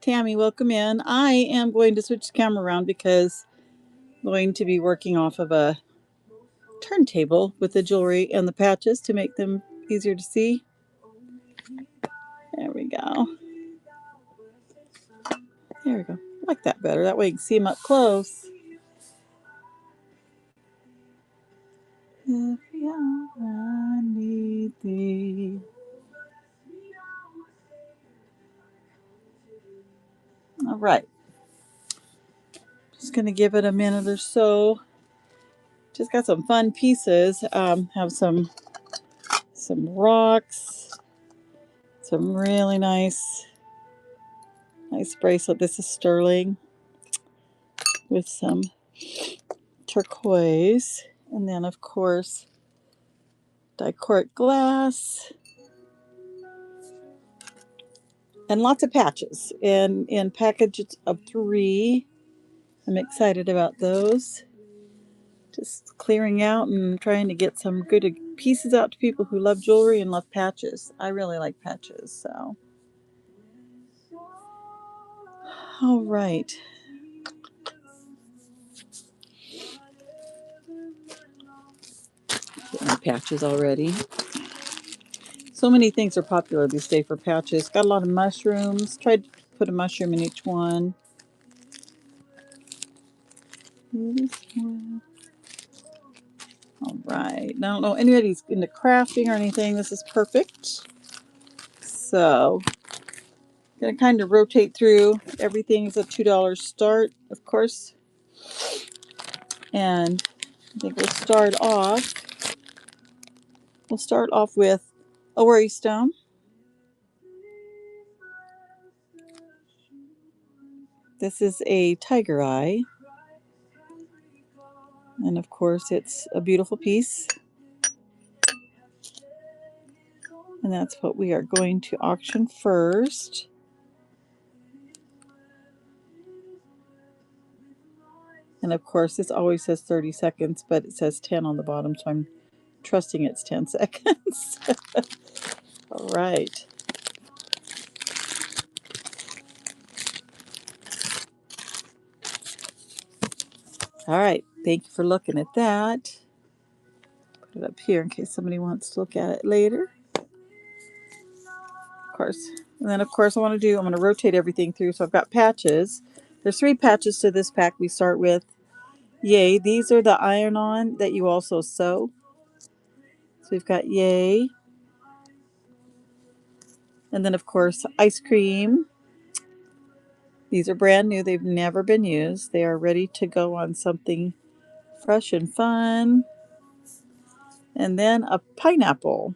Tammy, welcome in. I am going to switch the camera around because I'm going to be working off of a turntable with the jewelry and the patches to make them easier to see. There we go. There we go. I like that better. That way you can see them up close. Every hour I need thee. All right. Just going to give it a minute or so. Just got some fun pieces. Have some rocks. Some really nice bracelet. This is sterling with some turquoise. And then, of course, dichroic glass. And lots of patches in packages of 3. I'm excited about those. Just clearing out and trying to get some good pieces out to people who love jewelry and love patches. I really like patches, so. All right. Get my patches already. So many things are popular these days for patches. Got a lot of mushrooms. Tried to put a mushroom in each one. All right. Now, I don't know anybody's into crafting or anything. This is perfect. So, going to kind of rotate through. Everything is a $2 start, of course. And I think we'll start off with a worry stone. This is a tiger eye. And of course, it's a beautiful piece. And that's what we are going to auction first. And of course, this always says 30 seconds, but it says 10 on the bottom, so I'm trusting it's 10 seconds. All right. All right. Thank you for looking at that. Put it up here in case somebody wants to look at it later. Of course. And then, of course, I'm going to rotate everything through. So I've got patches. There's 3 patches to this pack we start with. Yay. These are the iron-on that you also sew. So we've got yay. And then, of course, ice cream. These are brand new. They've never been used. They are ready to go on something fresh and fun. And then a pineapple.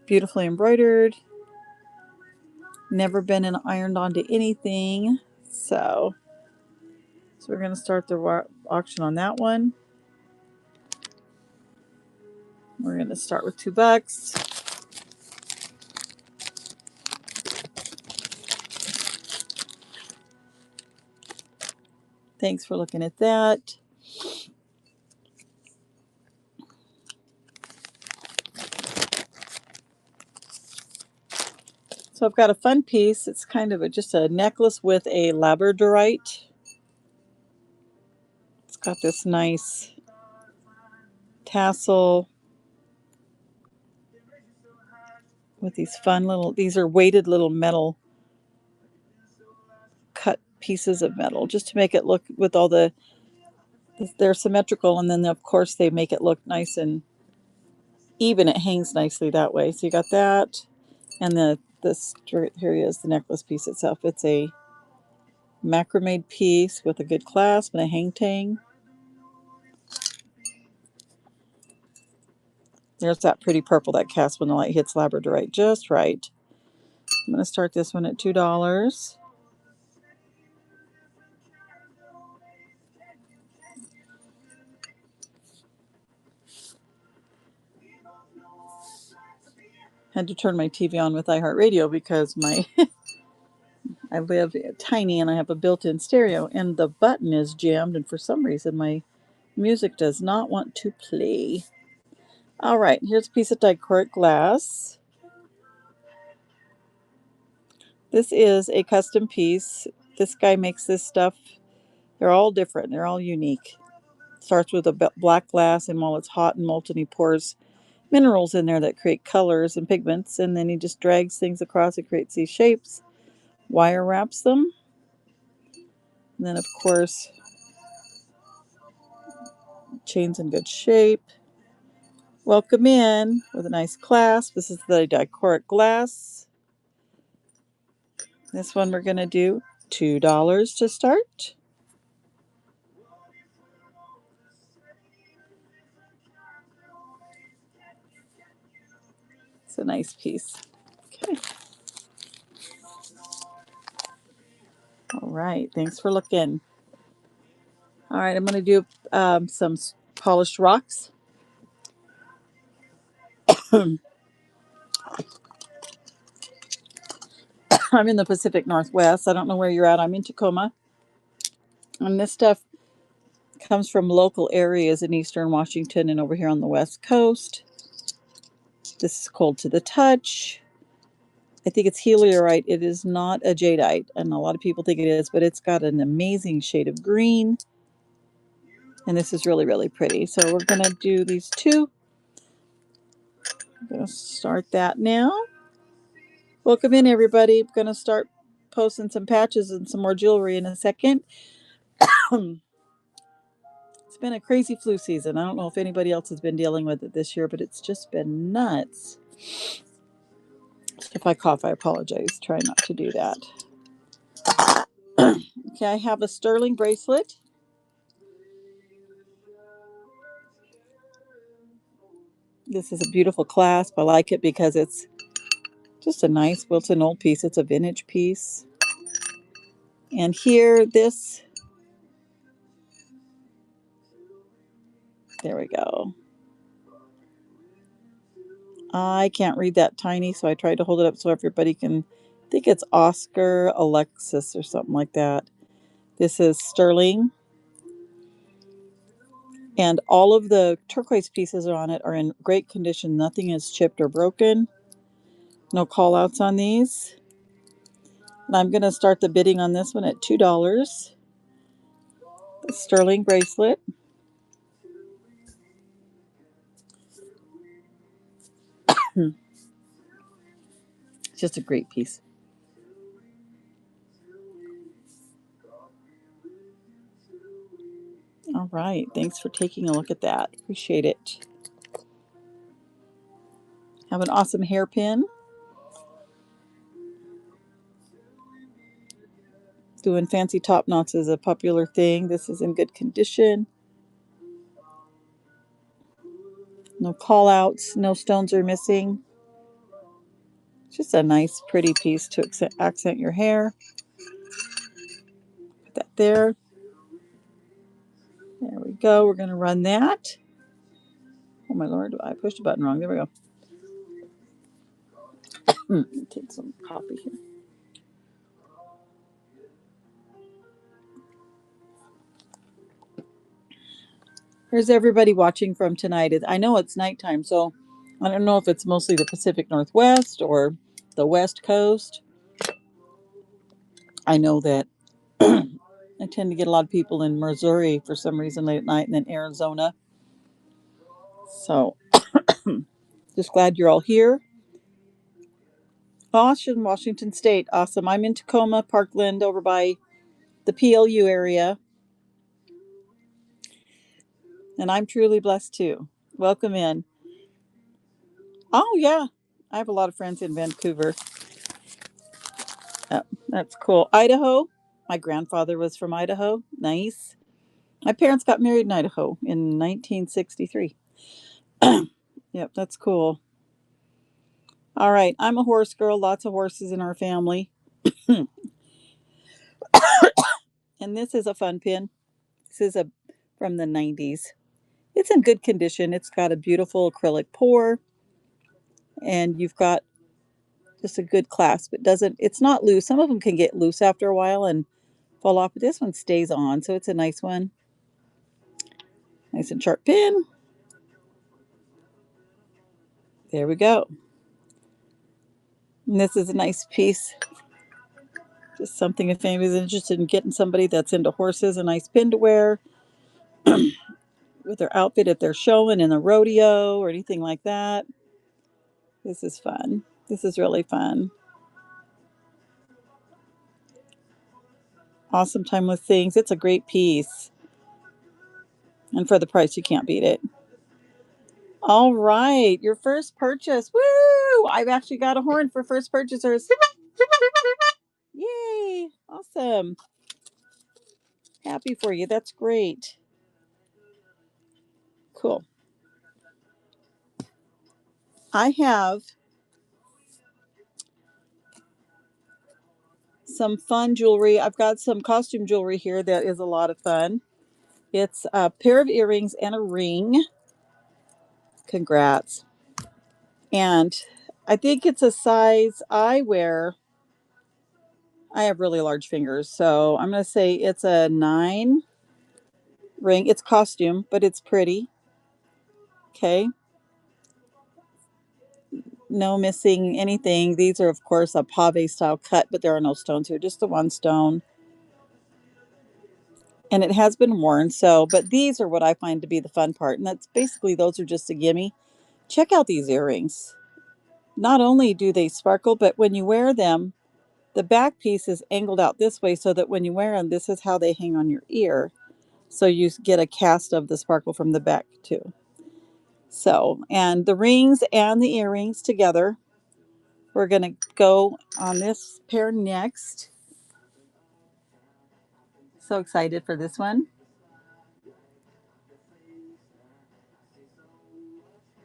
Beautifully embroidered. Never been ironed onto anything. So we're going to start the auction on that one. We're going to start with $2. Thanks for looking at that. So I've got a fun piece. It's kind of just a necklace with a labradorite. It's got this nice tassel with these fun these are weighted little metal cut pieces of metal just to make it look with all they're symmetrical, and then of course they make it look nice and even. It hangs nicely that way. So you got that, and this here is the necklace piece itself. It's a macrame piece with a good clasp and a hang tang. There's that pretty purple that casts when the light hits labradorite just right. I'm going to start this one at $2. Had to turn my TV on with iHeartRadio because I live tiny and I have a built-in stereo, and the button is jammed, and for some reason my music does not want to play. All right, here's a piece of dichroic glass. This is a custom piece. This guy makes this stuff. They're all different. They're all unique. Starts with a black glass, and while it's hot and molten, he pours minerals in there that create colors and pigments, and then he just drags things across and creates these shapes. Wire wraps them. And then, of course, chain's in good shape. Welcome in with a nice clasp. This is the dichroic glass. This one we're going to do $2 to start. It's a nice piece. Okay. All right. Thanks for looking. All right. I'm going to do some polished rocks. I'm in the Pacific Northwest. I don't know where you're at. I'm in Tacoma. And this stuff comes from local areas in eastern Washington and over here on the West Coast. This is cold to the touch. I think it's heliorite. It is not a jadeite, and a lot of people think it is, but it's got an amazing shade of green. And this is really, really pretty. So we're going to do these two. I'm going to start that now. Welcome in, everybody. I'm going to start posting some patches and some more jewelry in a second. It's been a crazy flu season. I don't know if anybody else has been dealing with it this year, but it's just been nuts. If I cough, I apologize. Try not to do that. Okay, I have a sterling bracelet. This is a beautiful clasp. I like it because it's just a nice Wilton old piece. It's a vintage piece. And here, this, there we go. I can't read that tiny, so I tried to hold it up so everybody can, I think it's Oscar Alexis or something like that. This is sterling. And all of the turquoise pieces on it are in great condition. Nothing is chipped or broken. No call outs on these. And I'm going to start the bidding on this one at $2. The sterling bracelet. Just a great piece. All right. Thanks for taking a look at that. Appreciate it. Have an awesome hairpin. Doing fancy top knots is a popular thing. This is in good condition. No call outs. No stones are missing. Just a nice, pretty piece to accent your hair. Put that there. There we go. We're going to run that. Oh, my Lord. I pushed a button wrong. There we go. Take some coffee here. Here's everybody watching from tonight. I know it's nighttime, so I don't know if it's mostly the Pacific Northwest or the West Coast. I know that I tend to get a lot of people in Missouri for some reason late at night, and then Arizona. So just glad you're all here. Austin, Washington State. Awesome. I'm in Tacoma, Parkland, over by the PLU area. And I'm truly blessed too. Welcome in. Oh, yeah. I have a lot of friends in Vancouver. Oh, that's cool. Idaho. My grandfather was from Idaho. Nice. My parents got married in Idaho in 1963. Yep, that's cool. All right. I'm a horse girl. Lots of horses in our family. And this is a fun pin. This is from the 90s. It's in good condition. It's got a beautiful acrylic pour. And you've got just a good clasp. It's not loose. Some of them can get loose after a while and fall off, but this one stays on, so it's a nice one. Nice and sharp pin. There we go. And this is a nice piece. Just something if anybody's interested in getting somebody that's into horses, a nice pin to wear with their outfit if they're showing in a rodeo or anything like that. This is fun. This is really fun. Awesome time with things. It's a great piece. And for the price, you can't beat it. All right, your first purchase. Woo! I've actually got a horn for first purchasers. Yay! Awesome. Happy for you. That's great. Cool. I have some fun jewelry. I've got some costume jewelry here that is a lot of fun. It's a pair of earrings and a ring. Congrats. And I think it's a size I wear. I have really large fingers, so I'm going to say it's a 9 ring. It's costume, but it's pretty. Okay. No missing anything. These are, of course, a pave style cut, but there are no stones here, just the one stone. And it has been worn, so, but these are what I find to be the fun part. And that's basically, those are just a gimme. Check out these earrings. Not only do they sparkle, but when you wear them, the back piece is angled out this way so that when you wear them, this is how they hang on your ear. So you get a cast of the sparkle from the back too. So, and the rings and the earrings together. We're going to go on this pair next. So excited for this one.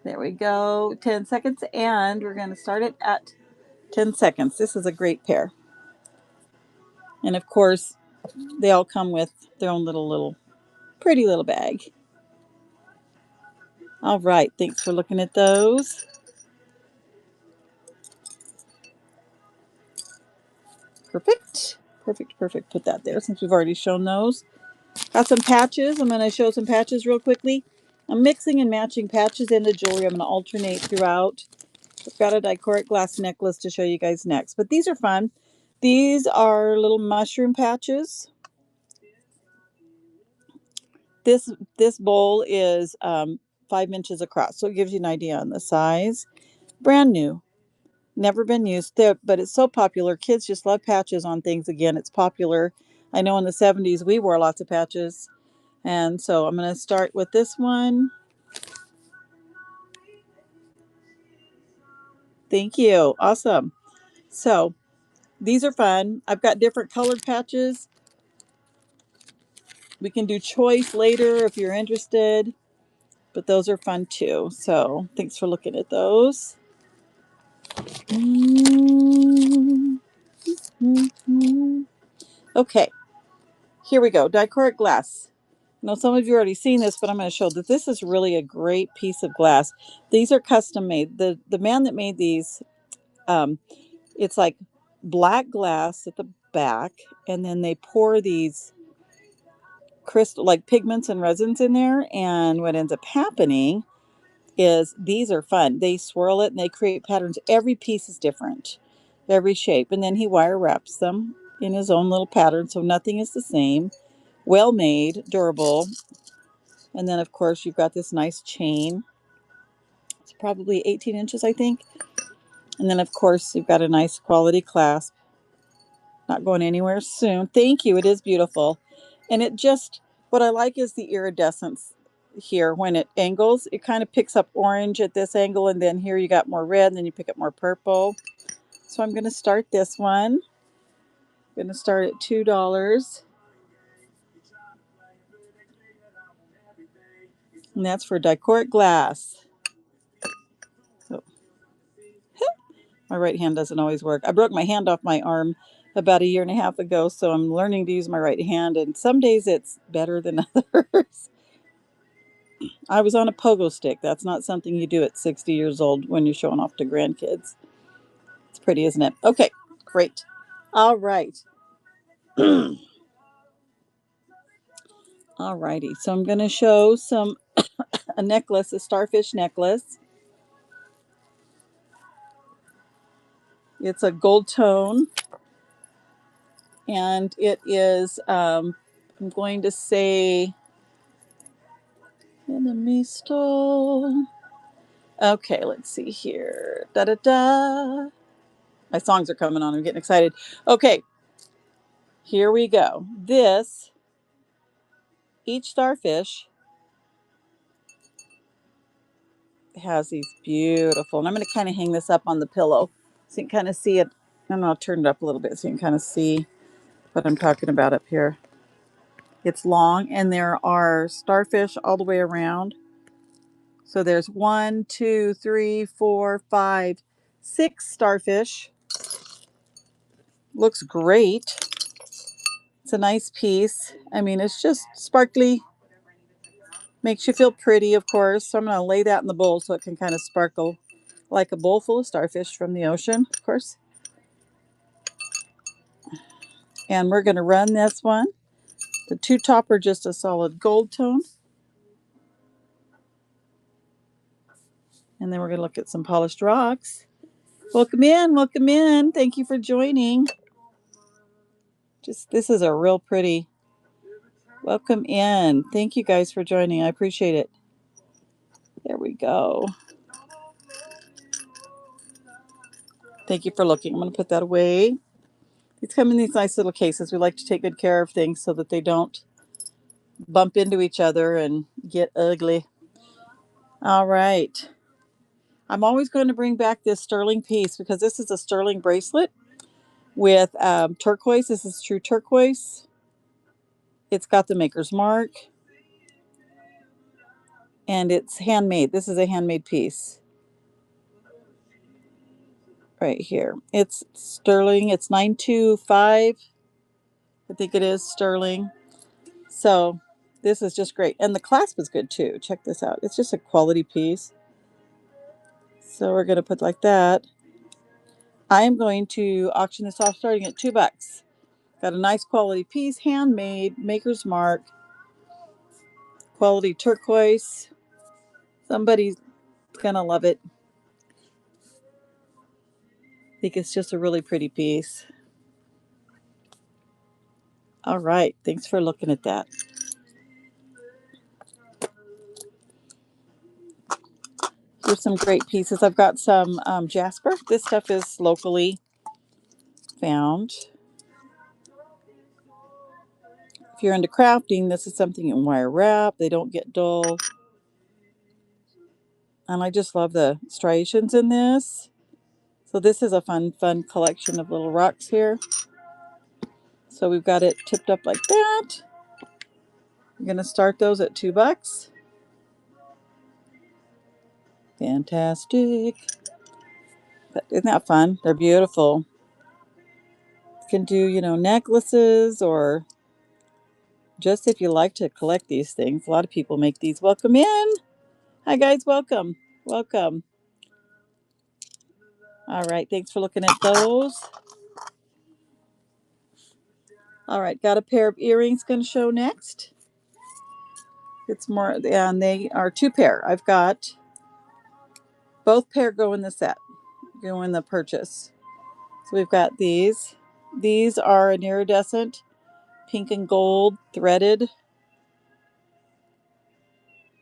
There we go. 10 seconds. And we're going to start it at 10 seconds. This is a great pair. And of course, they all come with their own little pretty little bag. All right. Thanks for looking at those. Perfect. Perfect. Perfect. Put that there since we've already shown those. Got some patches. I'm going to show some patches real quickly. I'm mixing and matching patches into jewelry. I'm going to alternate throughout. I've got a dichroic glass necklace to show you guys next. But these are fun. These are little mushroom patches. This bowl is 5 inches across, so it gives you an idea on the size. Brand new. Never been used there, but it's so popular. Kids just love patches on things. Again, it's popular. I know in the 70s we wore lots of patches. And so I'm going to start with this one. Thank you. Awesome. So these are fun. I've got different colored patches. We can do choice later if you're interested, but those are fun too. So thanks for looking at those. Okay, here we go. Dichroic glass. Now, some of you already seen this, but I'm going to show that this is really a great piece of glass. These are custom made. The man that made these, it's like black glass at the back, and then they pour these crystal like pigments and resins in there. And what ends up happening is these are fun. They swirl it and they create patterns. Every piece is different, every shape. And then he wire wraps them in his own little pattern, so nothing is the same. Well made, durable. And then, of course, you've got this nice chain. It's probably 18 inches, I think. And then, of course, you've got a nice quality clasp. Not going anywhere soon. Thank you. It is beautiful. And it just, what I like is the iridescence here. When it angles, it kind of picks up orange at this angle. And then here you got more red. And then you pick up more purple. So I'm going to start this one. I'm going to start at $2. And that's for dichroic glass. So my right hand doesn't always work. I broke my hand off my arm about a year and a half ago, so I'm learning to use my right hand, and some days it's better than others. I was on a pogo stick. That's not something you do at 60 years old when you're showing off to grandkids. It's pretty, isn't it? Okay, great. All right. All righty. So I'm going to show a necklace, a starfish necklace. It's a gold tone. And it is, I'm going to say, enemy stole. Okay, let's see here. Da da da. My songs are coming on. I'm getting excited. Okay, here we go. Each starfish has these beautiful, and I'm going to kind of hang this up on the pillow so you can kind of see it. And I'll turn it up a little bit so you can kind of see what I'm talking about up here. It's long, and there are starfish all the way around. So there's 1, 2, 3, 4, 5, 6 starfish. Looks great. It's a nice piece. I mean, it's just sparkly. Makes you feel pretty, of course. So I'm going to lay that in the bowl so it can kind of sparkle like a bowl full of starfish from the ocean, of course. And we're going to run this one. The two top are just a solid gold tone. And then we're going to look at some polished rocks. Welcome in, welcome in. Thank you for joining. This is a real pretty. Welcome in. Thank you guys for joining. I appreciate it. There we go. Thank you for looking. I'm going to put that away. These come in these nice little cases. We like to take good care of things so that they don't bump into each other and get ugly. All right. I'm always going to bring back this sterling piece because this is a sterling bracelet with turquoise. This is true turquoise. It's got the maker's mark. And it's handmade. This is a handmade piece. Right here. It's sterling. It's 925. I think it is sterling. So this is just great. And the clasp is good too. Check this out. It's just a quality piece. So we're going to put like that. I am going to auction this off starting at $2. Got a nice quality piece, handmade, maker's mark, quality turquoise. Somebody's going to love it. I think it's just a really pretty piece. All right. Thanks for looking at that. Here's some great pieces. I've got some jasper. This stuff is locally found. If you're into crafting, this is something you can wire wrap. They don't get dull. And I just love the striations in this. So this is a fun collection of little rocks here. So we've got it tipped up like that. I'm going to start those at $2. Fantastic. But isn't that fun? They're beautiful. You can do, necklaces or just if you like to collect these things. A lot of people make these. Welcome in. Hi, guys. Welcome. Welcome. All right. Thanks for looking at those. All right. Got a pair of earrings going to show next. It's more, and they are 2 pair. I've got both pair go in the set, go in the purchase. So we've got these. These are an iridescent pink and gold threaded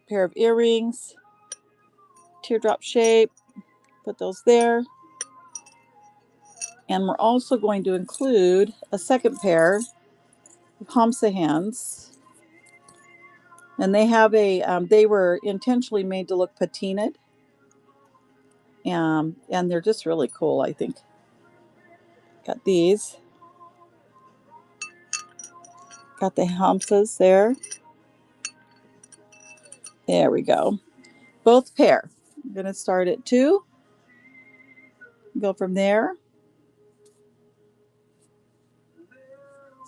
pair of earrings, teardrop shape. Put those there. And we're also going to include a second pair of Hamsa hands. And they have they were intentionally made to look patinaed. And they're just really cool, I think. Got these. Got the Hamsas there. There we go. Both pair. I'm going to start at 2. Go from there.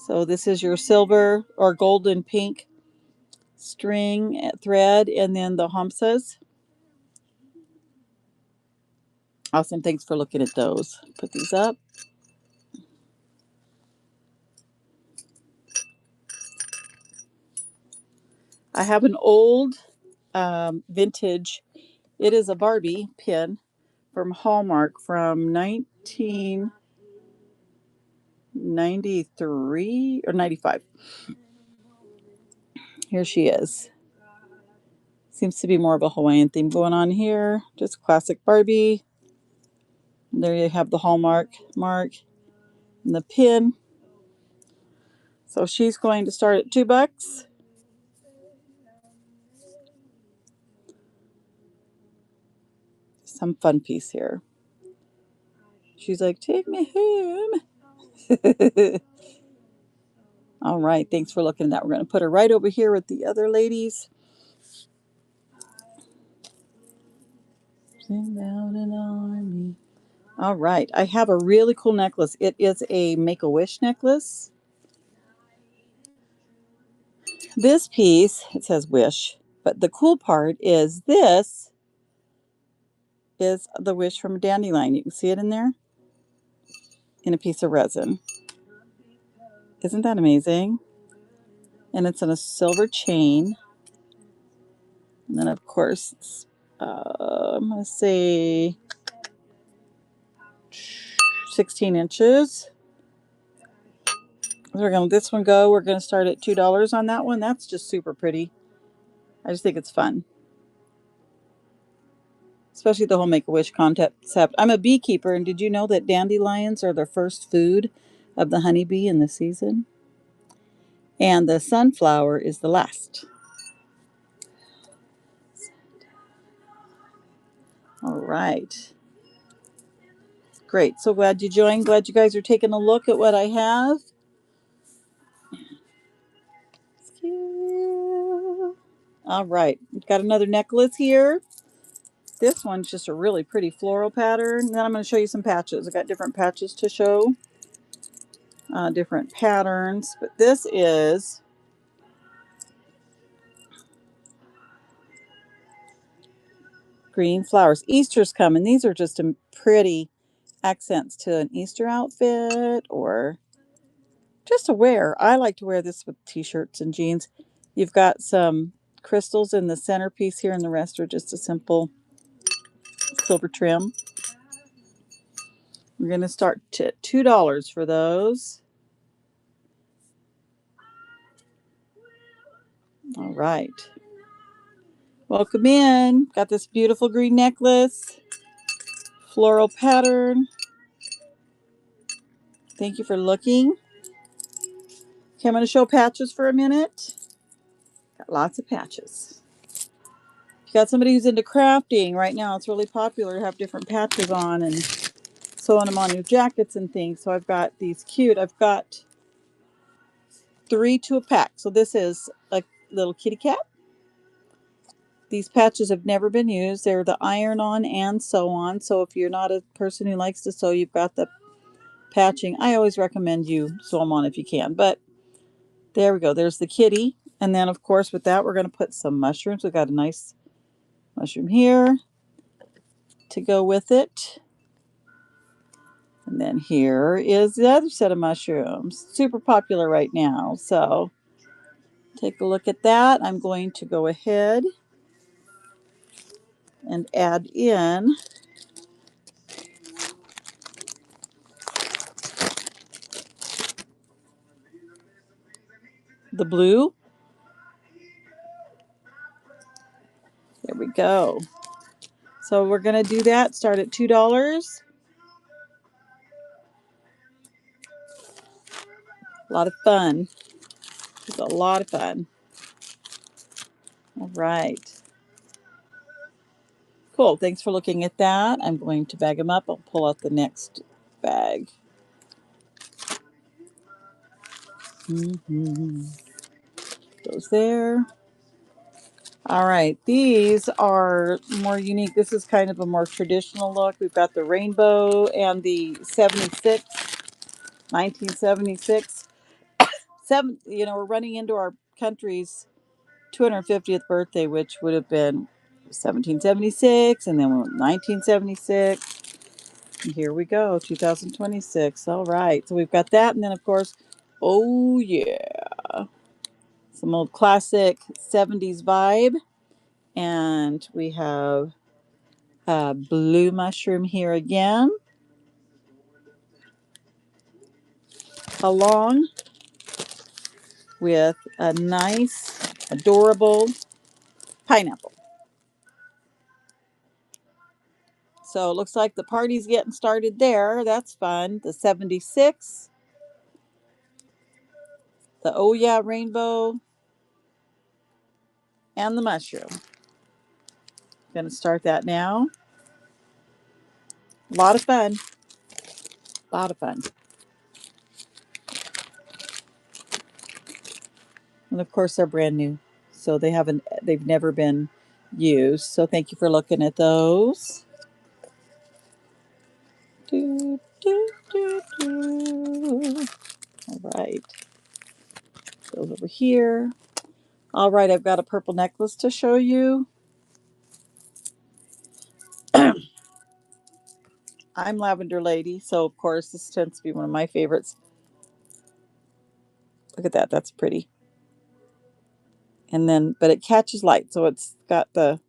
So this is your silver or golden pink string thread, and then the Hamsas. Awesome. Thanks for looking at those. Put these up. I have an old vintage. It is a Barbie pin from Hallmark from 1990. 93 or 95. Here she is. Seems to be more of a Hawaiian theme going on here. Just classic Barbie. And there you have the Hallmark mark and the pin. So she's going to start at $2. Some fun piece here. She's like, take me home. All right, thanks for looking at that. We're going to put her right over here with the other ladies. Sing down an army. All right, I have a really cool necklace. It is a Make-A-Wish necklace. This piece, it says wish, but the cool part is this is the wish from a dandelion. You can see it in there in a piece of resin. Isn't that amazing? And it's in a silver chain. And then, of course, it's, I'm going to say 16 inches. We're going to this one go. We're going to start at $2 on that one. That's just super pretty. I just think it's fun. Especially the whole Make-A-Wish concept. I'm a beekeeper, and did you know that dandelions are the first food of the honeybee in the season? And the sunflower is the last. All right. Great. So glad you joined. Glad you guys are taking a look at what I have. All right. We've got another necklace here. This one's just a really pretty floral pattern. Then I'm going to show you some patches. I've got different patches to show. Different patterns. But this is green flowers. Easter's coming. These are just a pretty accents to an Easter outfit or just to wear. I like to wear this with t-shirts and jeans. You've got some crystals in the centerpiece here, and the rest are just a simple silver trim. We're going to start at $2 for those. All right. Welcome in. Got this beautiful green necklace. Floral pattern. Thank you for looking. Okay, I'm going to show patches for a minute. Got lots of patches. If you got somebody who's into crafting right now, it's really popular to have different patches on and sewing them on your jackets and things. So I've got these cute. I've got 3 to a pack. So this is a little kitty cat. These patches have never been used. They're the iron on and sew on. So if you're not a person who likes to sew, you've got the patching. I always recommend you sew them on if you can. But there we go. There's the kitty. And then, of course, with that, we're going to put some mushrooms. We've got a nice mushroom here to go with it. And then here is the other set of mushrooms. Super popular right now. So take a look at that. I'm going to go ahead and add in the blue. There we go. So we're going to do that. Start at $2. A lot of fun. It's a lot of fun. All right. Cool. Thanks for looking at that. I'm going to bag them up. I'll pull out the next bag. Goes there. All right. These are more unique. This is kind of a more traditional look. We've got the rainbow and the 1976. We're running into our country's 250th birthday, which would have been 1776, and then 1976. And here we go, 2026. All right, so we've got that, and then of course, oh yeah, some old classic 70s vibe, and we have a blue mushroom here again. along with a nice, adorable pineapple. So it looks like the party's getting started there. That's fun. The 76, the Oh Yeah Rainbow, and the mushroom. Going to start that now. A lot of fun. A lot of fun. And of course they're brand new. So they've never been used. So thank you for looking at those. Do, do, do, do. All right. Those over here. All right, I've got a purple necklace to show you. I'm Lavender Lady, so of course this tends to be one of my favorites. Look at that, that's pretty. And then, but it catches light, so it's got you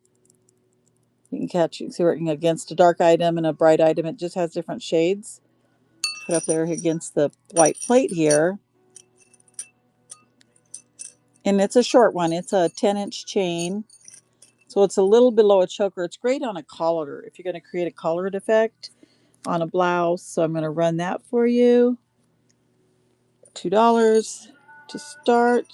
can catch, see working against a dark item and a bright item. It just has different shades. Put up there against the white plate here. And it's a short one. It's a 10-inch chain. So it's a little below a choker. It's great on a collar if you're going to create a collared effect on a blouse. So I'm going to run that for you. $2 to start.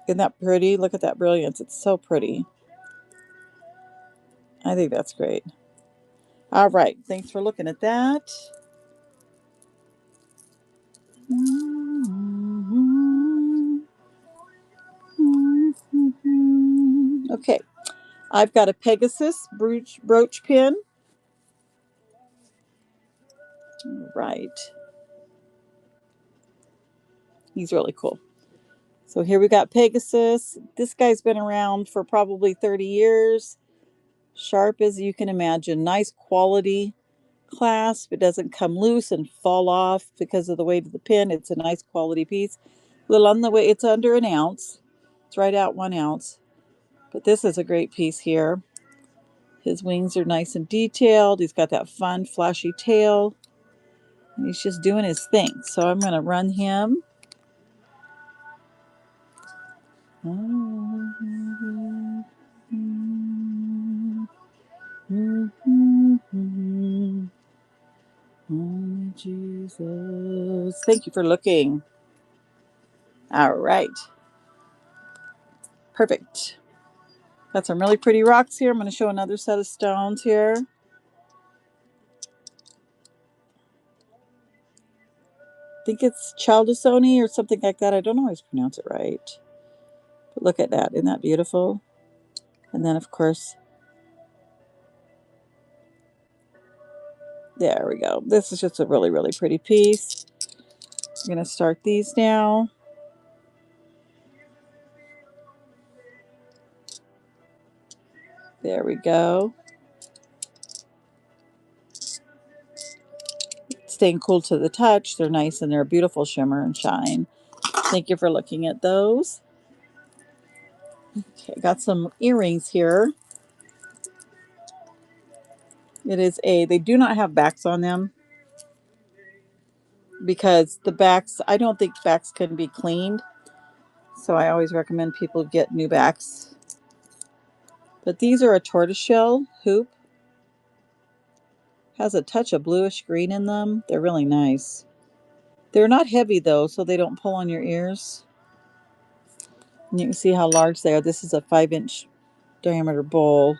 Isn't that pretty? Look at that brilliance. It's so pretty. I think that's great. All right. Thanks for looking at that. Okay. I've got a Pegasus brooch pin. Right. He's really cool. So here we got Pegasus. This guy's been around for probably 30 years. Sharp as you can imagine. Nice quality clasp. It doesn't come loose and fall off because of the weight of the pin. It's a nice quality piece. A little on the way. It's under an ounce. It's right out 1 ounce. But this is a great piece here. His wings are nice and detailed. He's got that fun flashy tail. And he's just doing his thing. So I'm going to run him. Oh, Jesus. Thank you for looking. All right. Perfect. Got some really pretty rocks here. I'm going to show another set of stones here. I think it's Chaldasoni or something like that. I don't always pronounce it right. But look at that. Isn't that beautiful? And then, of course, there we go. This is just a really, really pretty piece. I'm going to start these now. There we go. Staying cool to the touch. They're nice and they're a beautiful shimmer and shine. Thank you for looking at those. Okay, got some earrings here. They do not have backs on them because the backs, I don't think backs can be cleaned. So I always recommend people get new backs. But these are a tortoiseshell hoop. Has a touch of bluish green in them. They're really nice. They're not heavy though, so they don't pull on your ears. And you can see how large they are. This is a 5-inch diameter bowl.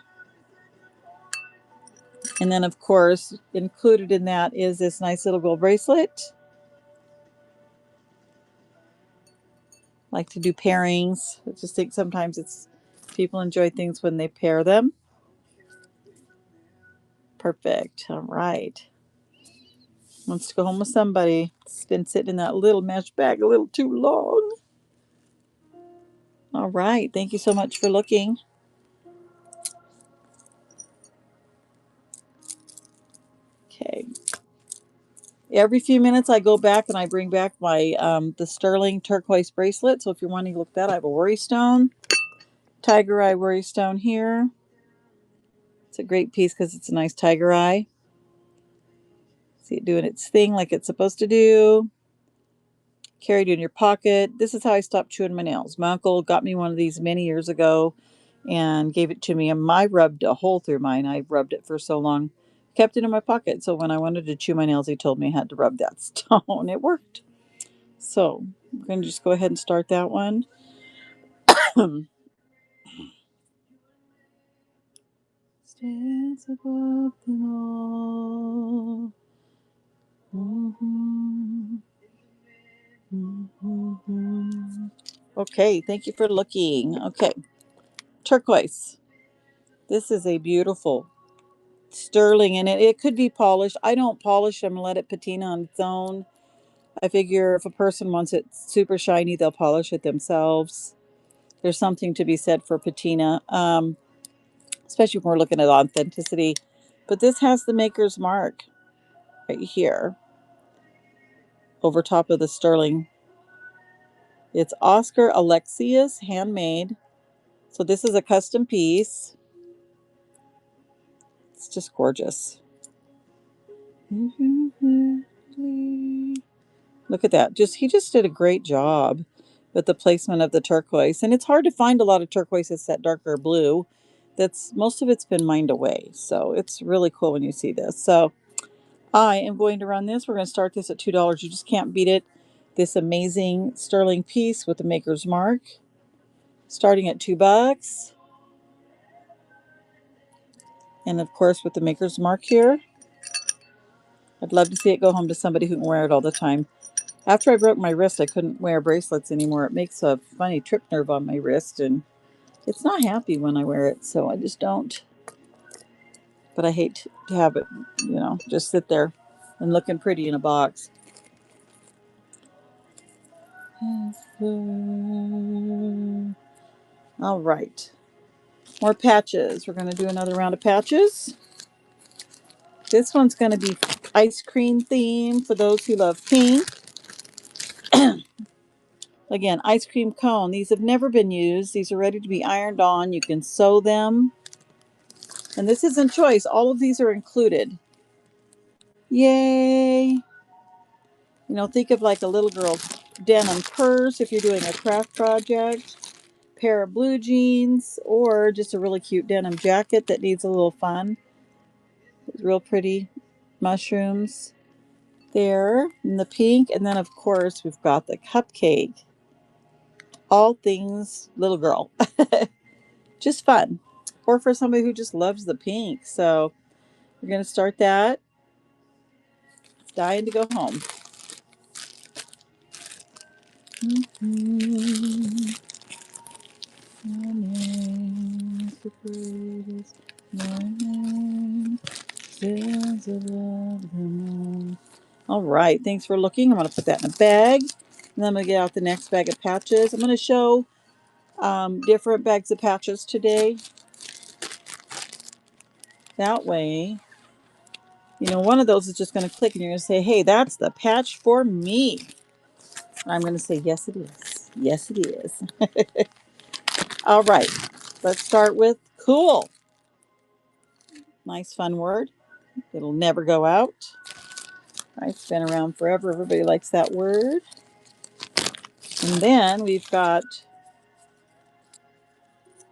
And then of course, included in that is this nice little gold bracelet. Like to do pairings. I just think sometimes people enjoy things when they pair them. Perfect. All right. Wants to go home with somebody. It's been sitting in that little mesh bag a little too long. All right. Thank you so much for looking. Okay. Every few minutes I go back and I bring back my the sterling turquoise bracelet. So if you're wanting to look at that, I have a worry stone. Tiger eye worry stone here. It's a great piece because it's a nice tiger eye. See it doing its thing like it's supposed to do. Carried in your pocket. This is how I stopped chewing my nails. My uncle got me one of these many years ago and gave it to me, and I rubbed a hole through mine. I rubbed it for so long, kept it in my pocket. So when I wanted to chew my nails, he told me I had to rub that stone. It worked. So we're going to just go ahead and start that one. Stands above them all. Mm-hmm. Mm-hmm. Okay, thank you for looking. Okay, turquoise. This is a beautiful sterling, and it could be polished. I don't polish them and let it patina on its own. I figure if a person wants it super shiny, they'll polish it themselves. There's something to be said for patina, especially when we're looking at authenticity. But this has the maker's mark right here over top of the sterling. It's Oscar Alexius, handmade. So this is a custom piece. It's just gorgeous. Look at that. He just did a great job with the placement of the turquoise. And it's hard to find a lot of turquoise that's that darker blue. That's most of it's been mined away. So it's really cool when you see this. So I am going to run this. We're going to start this at $2. You just can't beat it. This amazing sterling piece with the maker's mark. Starting at $2. And of course with the maker's mark here. I'd love to see it go home to somebody who can wear it all the time. After I broke my wrist, I couldn't wear bracelets anymore. It makes a funny trip nerve on my wrist, and it's not happy when I wear it, so I just don't. But I hate to have it, just sit there and looking pretty in a box. All right. More patches. We're going to do another round of patches. This one's going to be ice cream theme for those who love pink. Again, ice cream cone. These have never been used. These are ready to be ironed on. You can sew them. And this isn't choice. All of these are included. Yay! Think of like a little girl's denim purse if you're doing a craft project. Pair of blue jeans, or just a really cute denim jacket that needs a little fun. Real pretty mushrooms there in the pink. And then, of course, we've got the cupcake. All things little girl. Just fun. Or for somebody who just loves the pink. So we're going to start that. Dying to go home. My name is the greatest. My name stands above them all. All right. Thanks for looking. I'm going to put that in a bag. And then I'm going to get out the next bag of patches. I'm going to show different bags of patches today. That way, one of those is just going to click and you're going to say, hey, that's the patch for me. And I'm going to say, yes, it is. Yes, it is. All right. Let's start with cool. Nice, fun word. It'll never go out. Right? It's been around forever. Everybody likes that word. And then we've got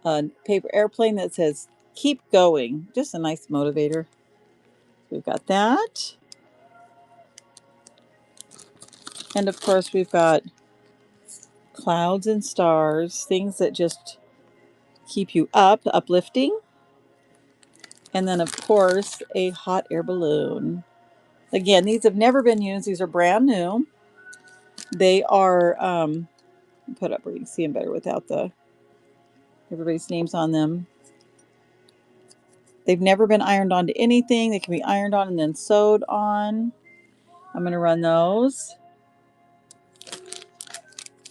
a paper airplane that says, keep going. Just a nice motivator. We've got that. And of course, we've got clouds and stars, things that just keep you up, uplifting. And then, of course, a hot air balloon. Again, these have never been used. These are brand new. They are put up where you can see them better without everybody's names on them. They've never been ironed onto anything. They can be ironed on and then sewed on. I'm going to run those.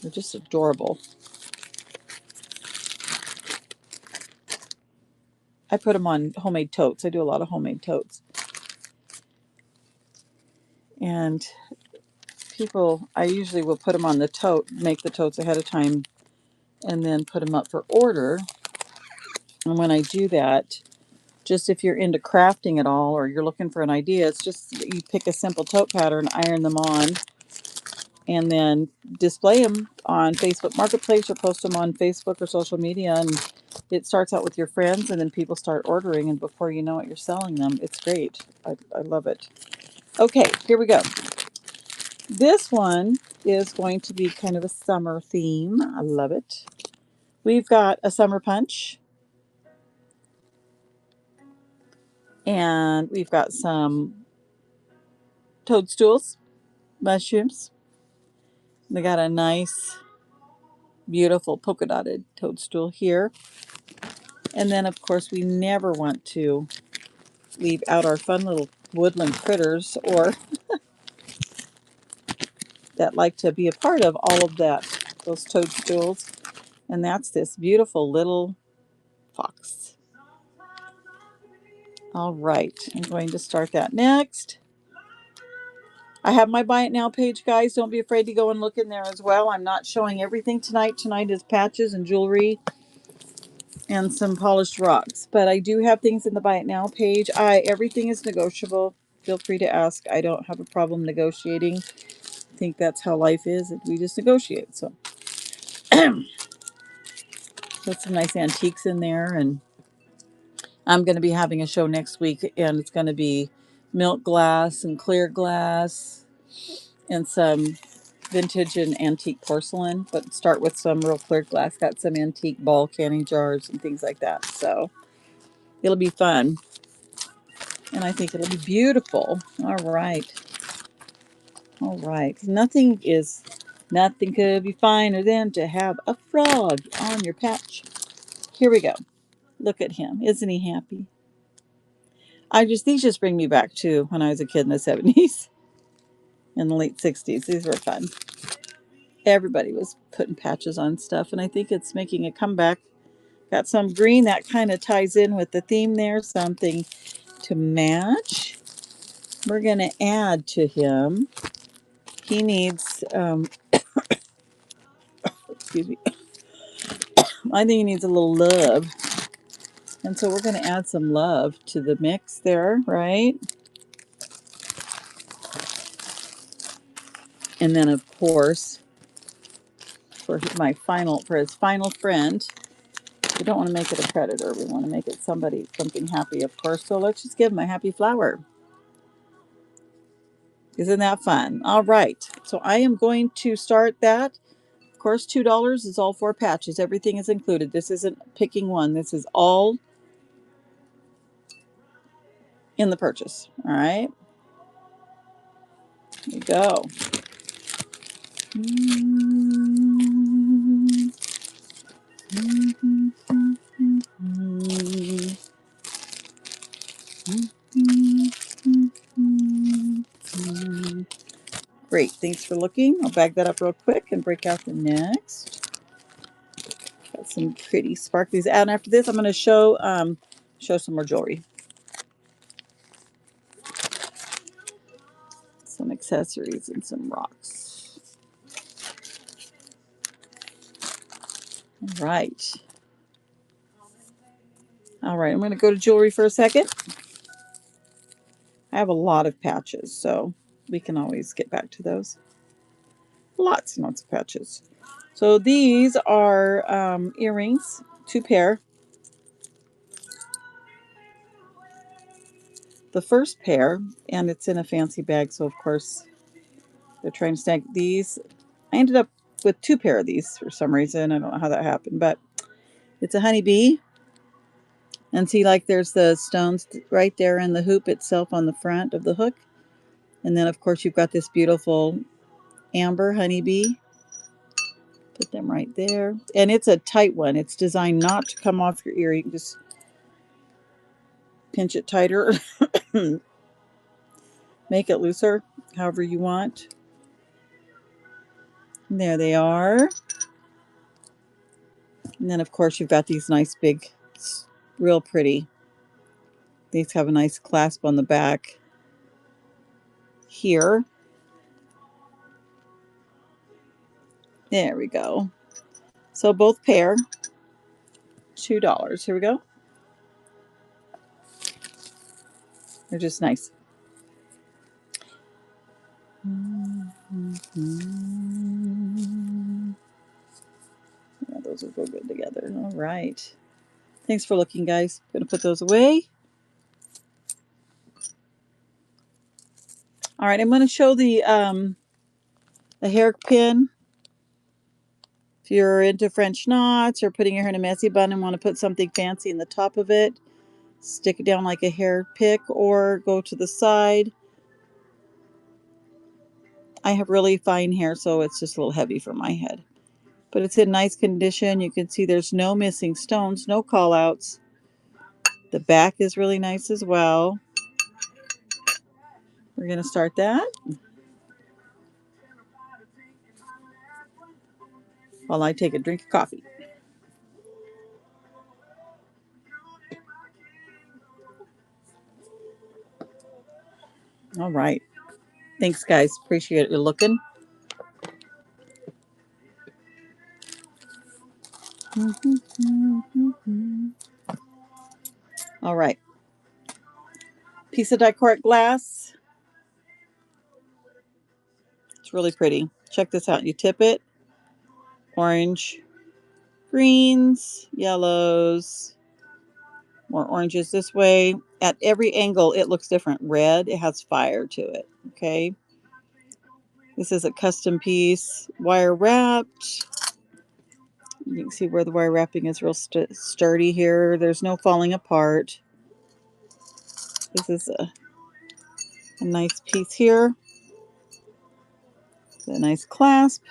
They're just adorable. I put them on homemade totes. I do a lot of homemade totes. And I usually will put them on the tote, make the totes ahead of time, and then put them up for order. And when I do that, just if you're into crafting at all or you're looking for an idea, it's just you pick a simple tote pattern, iron them on, and then display them on Facebook Marketplace or post them on Facebook or social media. And it starts out with your friends, and then people start ordering, and before you know it, you're selling them. It's great. I love it. Okay, here we go. This one is going to be kind of a summer theme. I love it. We've got a summer punch, and we've got some toadstools, mushrooms. They got a nice, beautiful polka dotted toadstool here. And then, of course, we never want to leave out our fun little woodland critters or that like to be a part of all of that, those toadstools. And that's this beautiful little fox. All right, I'm going to start that next. I have my Buy It Now page, guys. Don't be afraid to go and look in there as well. I'm not showing everything tonight. Tonight is patches and jewelry and some polished rocks. But I do have things in the Buy It Now page. Everything is negotiable. Feel free to ask. I don't have a problem negotiating. I think that's how life is. We just negotiate. So put some nice antiques in there. And I'm going to be having a show next week, and it's going to be milk glass and clear glass and some vintage and antique porcelain, but start with some real clear glass. Got some antique ball canning jars and things like that. So it'll be fun. And I think it'll be beautiful. All right. All right. Nothing could be finer than to have a frog on your patch. Here we go. Look at him. Isn't he happy? These just bring me back to when I was a kid in the 70s and the late 60s. These were fun. Everybody was putting patches on stuff, and I think it's making a comeback. Got some green that kind of ties in with the theme there, something to match. We're going to add to him. He needs, excuse me, I think he needs a little love. And so we're going to add some love to the mix there, right? And then, of course, for his final friend, we don't want to make it a predator. We want to make it something happy, of course. So let's just give him a happy flower. Isn't that fun? All right. So I am going to start that. Of course, $2 is all 4 patches. Everything is included. This isn't picking one. This is all in the purchase. All right. Here we go. Great. Thanks for looking. I'll bag that up real quick and break out the next. Got some pretty sparklies. And after this, I'm going to show some more jewelry. Some accessories and some rocks. All right. All right. I'm going to go to jewelry for a second. I have a lot of patches, so we can always get back to those. Lots and lots of patches. So these are earrings, 2 pair. The first pair, and it's in a fancy bag, so of course they're trying to snag these. I ended up with 2 pair of these for some reason. I don't know how that happened, but it's a honeybee. And see, like there's the stones right there in the hoop itself on the front of the hook. And then, of course, you've got this beautiful amber honeybee. Put them right there. And it's a tight one. It's designed not to come off your ear. You can just pinch it tighter. Make it looser, however you want. And there they are. And then, of course, you've got these nice big, real pretty. These have a nice clasp on the back here. There we go. So both pair, $2. Here we go. They're just nice. Yeah, those will go good together. All right. Thanks for looking, guys. Gonna put those away. All right, I'm gonna show the hairpin. If you're into French knots or putting your hair in a messy bun and want to put something fancy in the top of it, stick it down like a hair pick or go to the side. I have really fine hair, so it's just a little heavy for my head. But it's in nice condition. You can see there's no missing stones, no call outs. The back is really nice as well. We're going to start that while I take a drink of coffee. All right. Thanks, guys. Appreciate you looking. All right. Piece of dichroic glass. It's really pretty. Check this out. You tip it. Orange, greens, yellows, more oranges this way. At every angle, it looks different. Red, it has fire to it. Okay. This is a custom piece, wire wrapped. You can see where the wire wrapping is real sturdy here. There's no falling apart. This is a nice piece here. It's a nice clasp.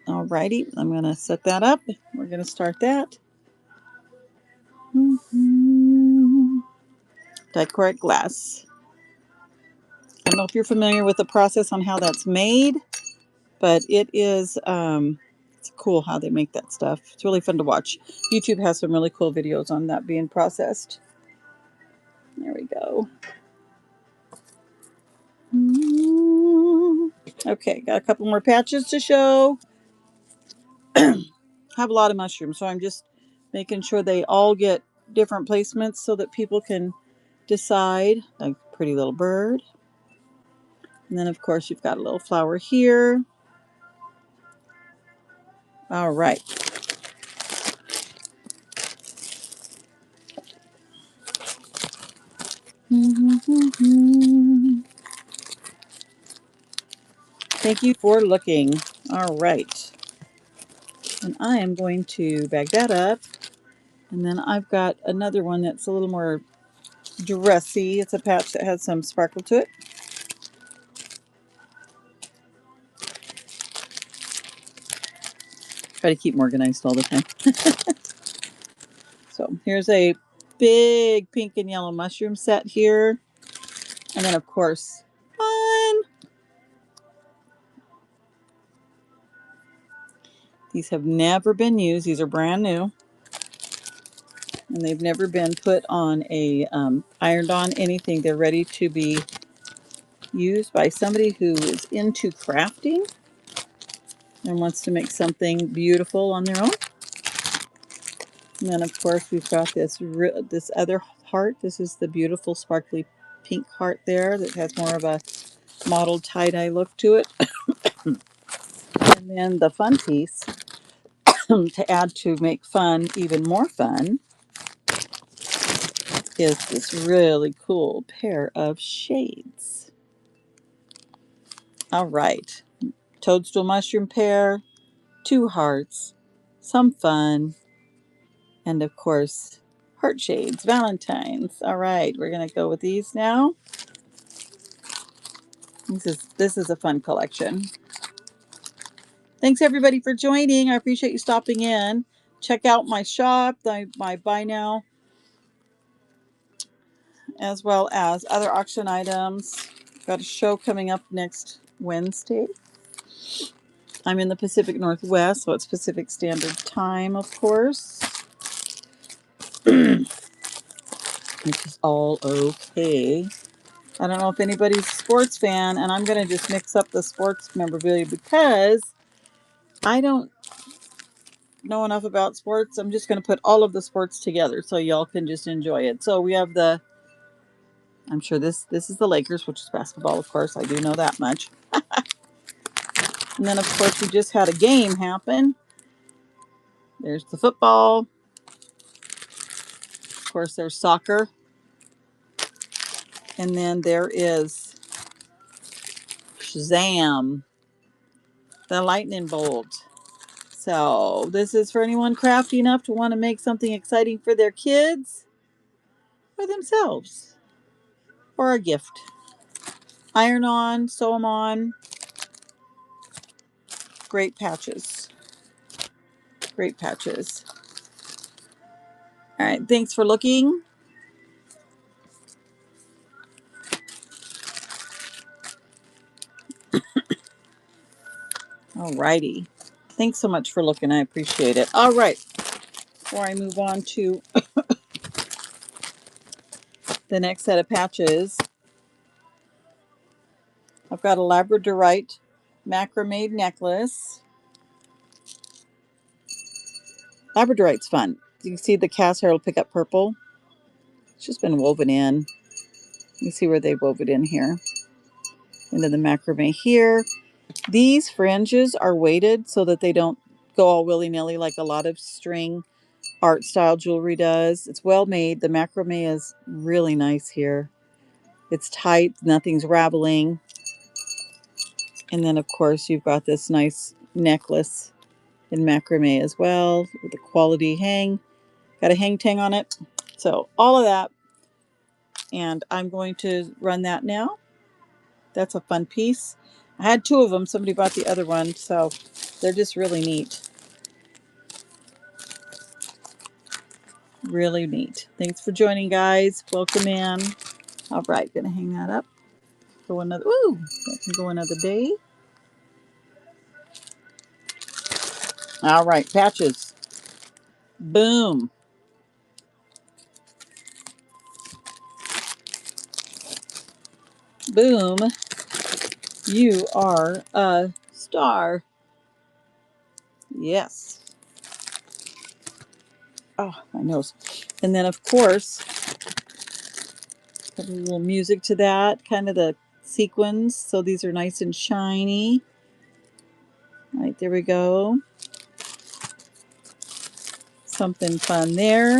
Alrighty, I'm going to set that up. We're going to start that. Dichroic glass. I don't know if you're familiar with the process on how that's made, but it is it's cool how they make that stuff. It's really fun to watch. YouTube has some really cool videos on that being processed. There we go. Okay, got a couple more patches to show. Have a lot of mushrooms, so I'm just making sure they all get different placements so that people can decide. A pretty little bird. And then, of course, you've got a little flower here. All right. Thank you for looking. All right. And I am going to bag that up. And then I've got another one that's a little more dressy. It's a patch that has some sparkle to it. Try to keep them organized all the time. So here's a big pink and yellow mushroom set here. And then, of course, fun. These have never been used. These are brand new. And they've never been put on a ironed on anything. They're ready to be used by somebody who is into crafting and wants to make something beautiful on their own. And then, of course, we've got this other heart. This is the beautiful sparkly pink heart there that has more of a mottled tie-dye look to it. And then the fun piece to add to make fun even more fun is this really cool pair of shades. All right. Toadstool mushroom pair, 2 hearts, some fun, and of course, heart shades, Valentine's. All right, we're going to go with these now. This is a fun collection. Thanks everybody for joining. I appreciate you stopping in. Check out my shop, my buy now, as well as other auction items. Got a show coming up next Wednesday. I'm in the Pacific Northwest, so it's Pacific Standard Time, of course. Which is all okay. I don't know if anybody's a sports fan, and I'm going to just mix up the sports memorabilia because I don't know enough about sports. I'm just going to put all of the sports together so y'all can just enjoy it. So we have the, I'm sure this is the Lakers, which is basketball, of course. I do know that much. And then, of course, we just had a game happen. There's the football. Of course, there's soccer. And then there is Shazam, the lightning bolt. So this is for anyone crafty enough to want to make something exciting for their kids or themselves or a gift. Iron on, sew them on. Great patches. Great patches. All right, thanks for looking. All righty. Thanks so much for looking. I appreciate it. All right. Before I move on to the next set of patches, I've got a labradorite macrame necklace. Labradorite's fun. You can see the cast hair will pick up purple. It's just been woven in. You see where they wove it in here. Into the macrame here. These fringes are weighted so that they don't go all willy-nilly like a lot of string art style jewelry does. It's well made. The macrame is really nice here. It's tight, nothing's raveling. And then of course you've got this nice necklace in macrame as well with the quality hang. Got a hang tang on it. So all of that. And I'm going to run that now. That's a fun piece. I had two of them. Somebody bought the other one. So they're just really neat. Really neat. Thanks for joining, guys. Welcome in. All right, gonna hang that up. Go another. Ooh, that can go another day. All right, patches. Boom. Boom. You are a star. Yes. Oh, my nose. And then, of course, put a little music to that, kind of the sequins. So these are nice and shiny. All right, there we go. Something fun there.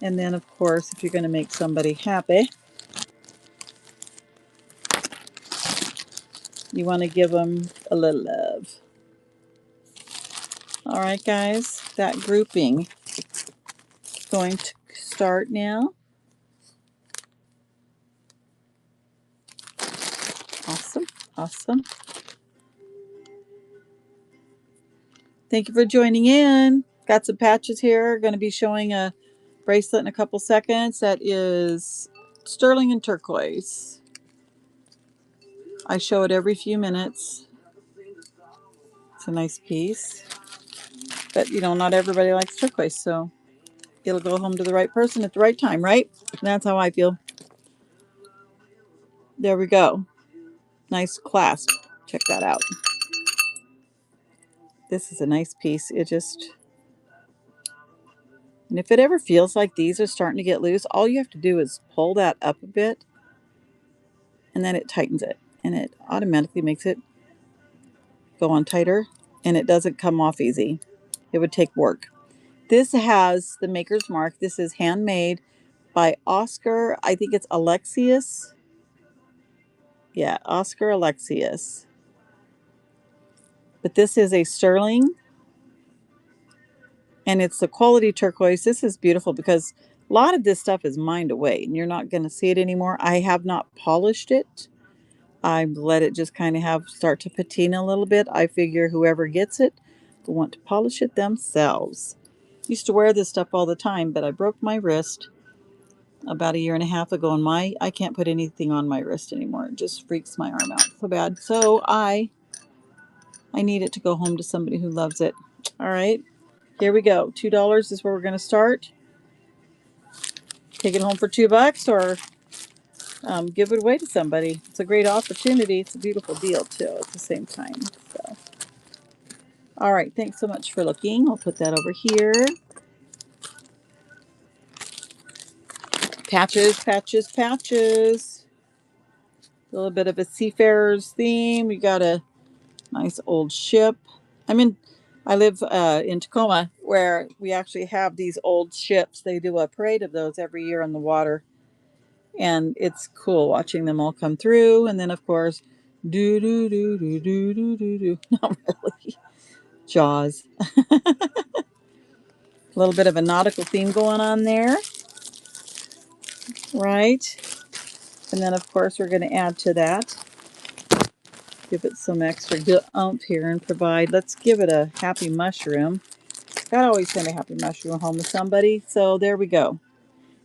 And then, of course, if you're going to make somebody happy, you want to give them a little love. All right, guys, that grouping is going to start now. Awesome, awesome. Thank you for joining in. Got some patches here. Going to be showing a bracelet in a couple seconds. That is sterling and turquoise. I show it every few minutes. It's a nice piece. But, you know, not everybody likes turquoise, so it'll go home to the right person at the right time, right? That's how I feel. There we go. Nice clasp. Check that out. This is a nice piece. It just... And if it ever feels like these are starting to get loose, all you have to do is pull that up a bit, and then it tightens it. And it automatically makes it go on tighter, and it doesn't come off easy. It would take work. This has the maker's mark. This is handmade by Oscar, I think it's Alexius. Yeah, Oscar Alexius. But this is a sterling, and it's the quality turquoise. This is beautiful because a lot of this stuff is mined away, and you're not going to see it anymore. I have not polished it. I let it just kind of start to patina a little bit. I figure whoever gets it will want to polish it themselves. Used to wear this stuff all the time, but I broke my wrist about a year and a half ago, and I can't put anything on my wrist anymore. It just freaks my arm out so bad. So I need it to go home to somebody who loves it. All right, here we go. $2 is where we're going to start. Take it home for $2 or give it away to somebody. It's a great opportunity. It's a beautiful deal too at the same time. So, All right, thanks so much for looking. I'll put that over here. Patches, patches, patches. A little bit of a seafarer's theme. We got a nice old ship. I live in Tacoma, where we actually have these old ships. They do a parade of those every year on the water. And it's cool watching them all come through. And then, of course, do, do, do, do, do, do, do, do. Not really. Jaws. A little bit of a nautical theme going on there. Right. And then, of course, we're going to add to that. Give it some extra oomph here and provide. Let's give it a happy mushroom. Gotta always send a happy mushroom home with somebody. So there we go.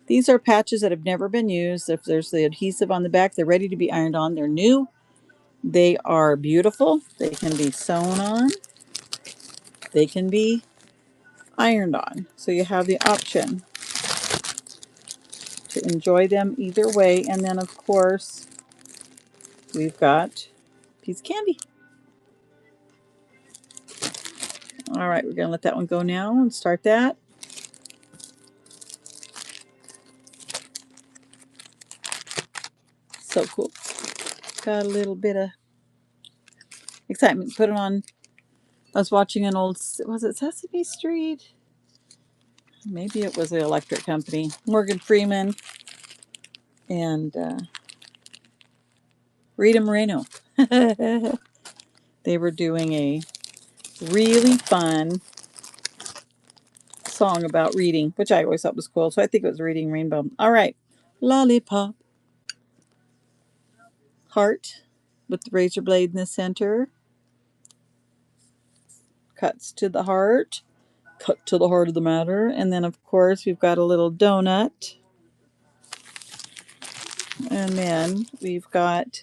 These are patches that have never been used. If there's the adhesive on the back, they're ready to be ironed on. They're new. They are beautiful. They can be sewn on. They can be ironed on. So you have the option to enjoy them either way. And then, of course, we've got a piece of candy. All right, we're going to let that one go now and start that. So cool. Got a little bit of excitement. Put it on. I was watching an old, was it Sesame Street? Maybe it was the electric company. Morgan Freeman and Rita Moreno. They were doing a really fun song about reading, which I always thought was cool. So I think it was Reading Rainbow. All right. Lollipop. Heart with the razor blade in the center. Cuts to the heart. Cut to the heart of the matter. And then, of course, we've got a little donut. And then we've got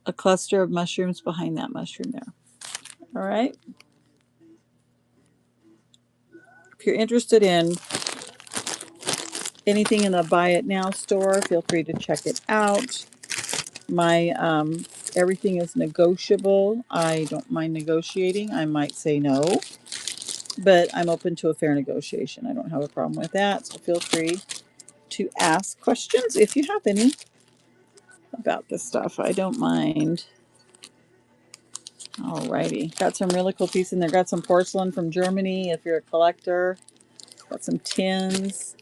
a cluster of mushrooms behind that mushroom there. All right. If you're interested in anything in the Buy It Now store, feel free to check it out. My everything is negotiable. I don't mind negotiating. I might say no, but I'm open to a fair negotiation. I don't have a problem with that. So feel free to ask questions if you have any about this stuff. I don't mind. Alrighty. Got some really cool pieces in there. Got some porcelain from Germany if you're a collector. Got some tins.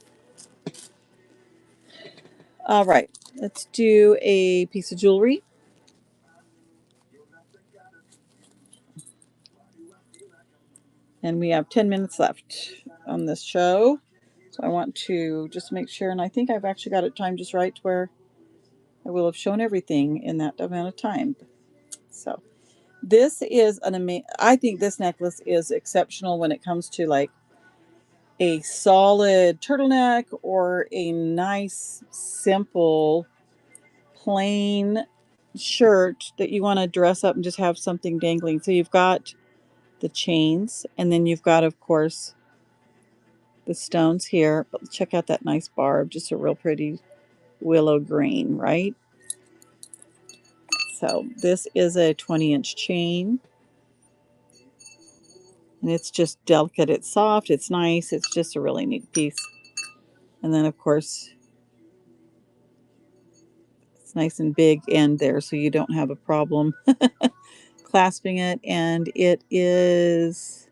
All right. Let's do a piece of jewelry. And we have 10 minutes left on this show. So I want to just make sure, and I think I've actually got it timed just right to where I will have shown everything in that amount of time. So this is an amazing, I think this necklace is exceptional when it comes to like a solid turtleneck or a nice, simple, plain shirt that you want to dress up and just have something dangling. So you've got the chains, and then you've got, of course, the stones here. But check out that nice barb, just a real pretty willow green, right? So this is a 20-inch chain, and it's just delicate. It's soft. It's nice. It's just a really neat piece. And then, of course, it's nice and big end there, so you don't have a problem clasping it. And it has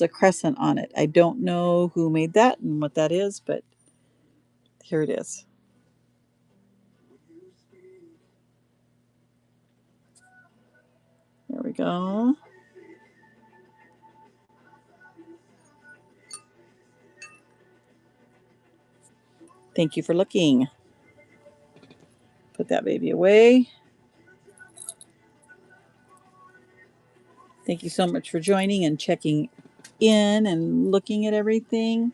a crescent on it. I don't know who made that and what that is, but here it is. There we go. Thank you for looking. Put that baby away. Thank you so much for joining and checking in and looking at everything.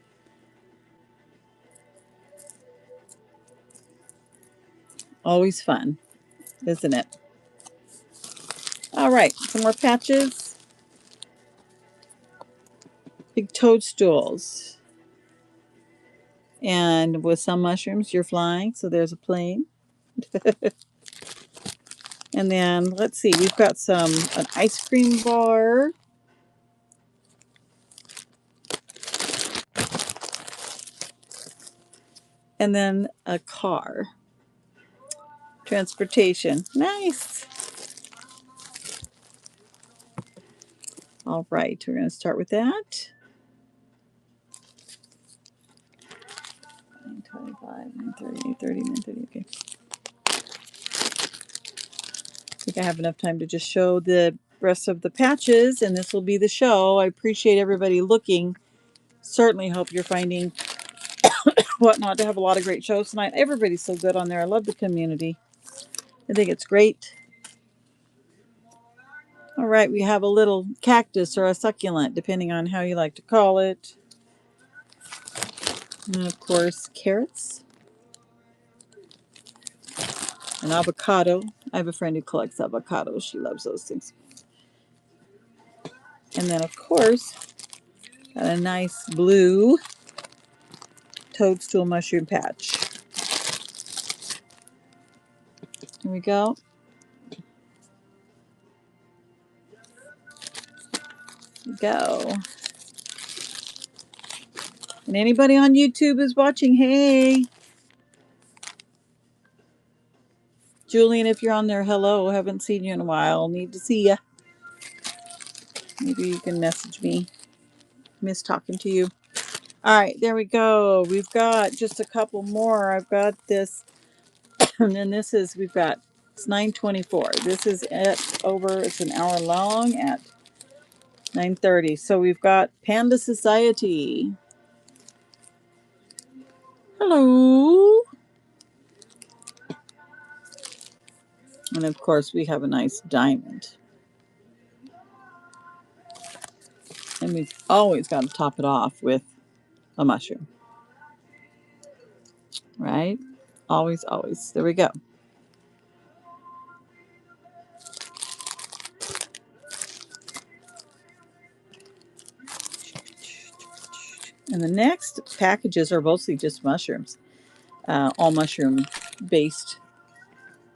Always fun, isn't it? All right, some more patches. Big toadstools. And with some mushrooms, you're flying, so there's a plane. And then let's see, we've got an ice cream bar. And then a car. Transportation. Nice. All right, we're going to start with that. 925, 930, 830, 930. Okay. I think I have enough time to just show the rest of the patches, and this will be the show. I appreciate everybody looking. Certainly hope you're finding Whatnot to have a lot of great shows tonight. Everybody's so good on there. I love the community. I think it's great. All right, we have a little cactus or a succulent, depending on how you like to call it. And of course, carrots. An avocado. I have a friend who collects avocados. She loves those things. And then, of course, got a nice blue toadstool mushroom patch. Here we go. Go. And anybody on YouTube is watching, hey. Julian, if you're on there, hello. Haven't seen you in a while. Need to see ya. Maybe you can message me. Miss talking to you. All right, there we go. We've got just a couple more. I've got this, and then this is, it's 9:24. This is it's an hour long at 9:30. So we've got Panda Society. Hello. And of course, we have a nice diamond. And we've always got to top it off with a mushroom. Right? Always, always. There we go. And the next packages are mostly just mushrooms. All mushroom based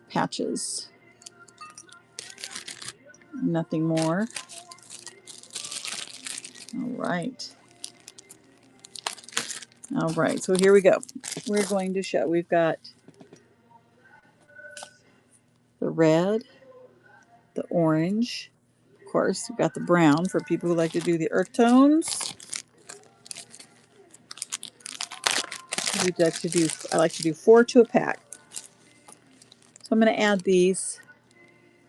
patches. Nothing more. All right. All right. So here we go. We're going to show. We've got the red, the orange. Of course, we've got the brown for people who like to do the earth tones. I like to do 4 to a pack. So I'm going to add these.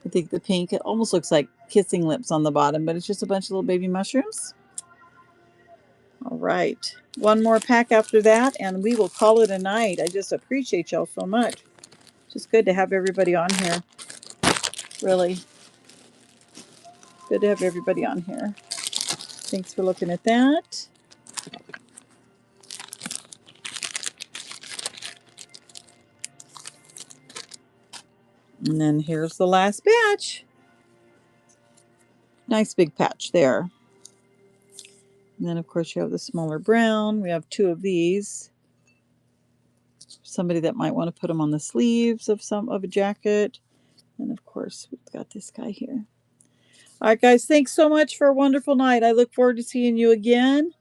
I think the pink, it almost looks like kissing lips on the bottom, but it's just a bunch of little baby mushrooms. All right. One more pack after that, and we will call it a night. I just appreciate y'all so much. Just good to have everybody on here. Really good to have everybody on here. Thanks for looking at that. And then here's the last batch. Nice big patch there. And then, of course, you have the smaller brown. We have 2 of these. Somebody that might want to put them on the sleeves of a jacket. And, of course, we've got this guy here. All right, guys, thanks so much for a wonderful night. I look forward to seeing you again.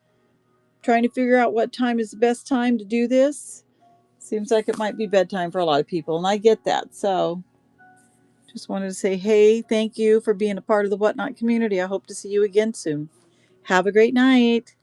Trying to figure out what time is the best time to do this. Seems like it might be bedtime for a lot of people, and I get that. So just wanted to say, hey, thank you for being a part of the Whatnot community. I hope to see you again soon. Have a great night.